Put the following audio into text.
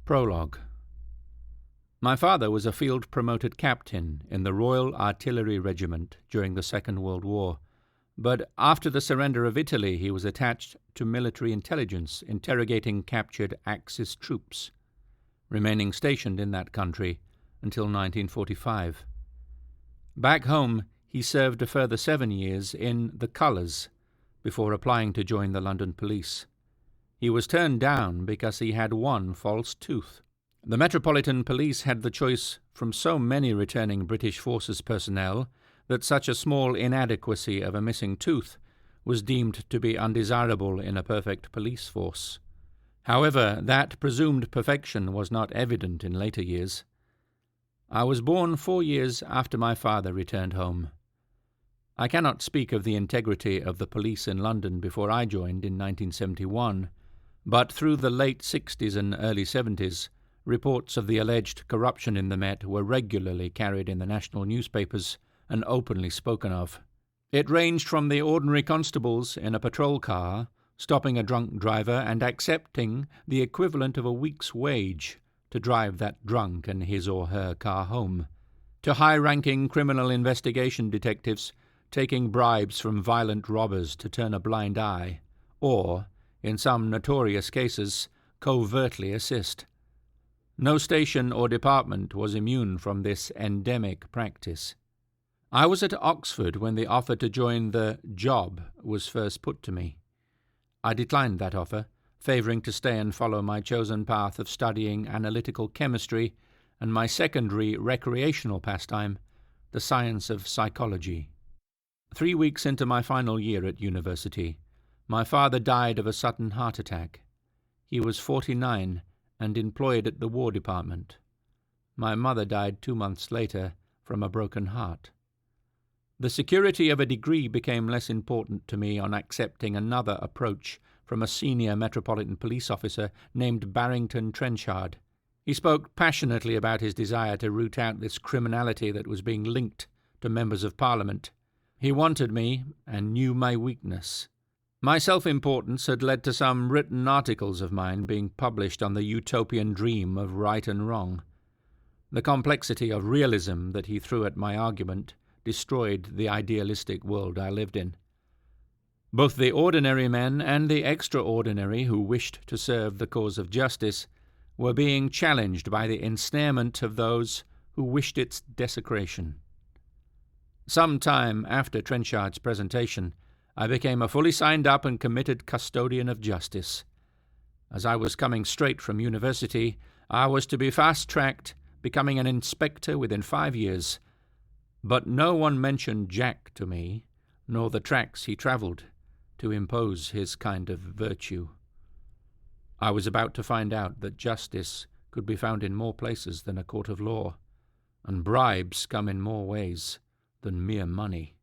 Prologue. My father was a field-promoted captain in the Royal Artillery Regiment during the Second World War, but after the surrender of Italy he was attached to military intelligence interrogating captured Axis troops, remaining stationed in that country until 1945. Back home he served a further 7 years in the Colours before applying to join the London Police. He was turned down because he had one false tooth. The Metropolitan Police had the choice from so many returning British Forces personnel that such a small inadequacy of a missing tooth was deemed to be undesirable in a perfect police force. However, that presumed perfection was not evident in later years. I was born 4 years after my father returned home. I cannot speak of the integrity of the police in London before I joined in 1971, but through the late 60s and early 70s, reports of the alleged corruption in the Met were regularly carried in the national newspapers and openly spoken of. It ranged from the ordinary constables in a patrol car stopping a drunk driver and accepting the equivalent of a week's wage to drive that drunk and his or her car home, to high-ranking criminal investigation detectives taking bribes from violent robbers to turn a blind eye, or, in some notorious cases, covertly assist. No station or department was immune from this endemic practice. I was at Oxford when the offer to join the job was first put to me. I declined that offer, favouring to stay and follow my chosen path of studying analytical chemistry and my secondary recreational pastime, the science of psychology. 3 weeks into my final year at university, my father died of a sudden heart attack. He was 49 and employed at the War Department. My mother died 2 months later from a broken heart. The security of a degree became less important to me on accepting another approach from a senior Metropolitan Police officer named Barrington Trenchard. He spoke passionately about his desire to root out this criminality that was being linked to members of Parliament. He wanted me and knew my weakness. My self-importance had led to some written articles of mine being published on the utopian dream of right and wrong. The complexity of realism that he threw at my argument destroyed the idealistic world I lived in. Both the ordinary men and the extraordinary who wished to serve the cause of justice were being challenged by the ensnarement of those who wished its desecration. Some time after Trenchard's presentation, I became a fully signed-up and committed custodian of justice. As I was coming straight from university, I was to be fast-tracked, becoming an inspector within 5 years. But no one mentioned Jack to me, nor the tracks he travelled, to impose his kind of virtue. I was about to find out that justice could be found in more places than a court of law, and bribes come in more ways than mere money.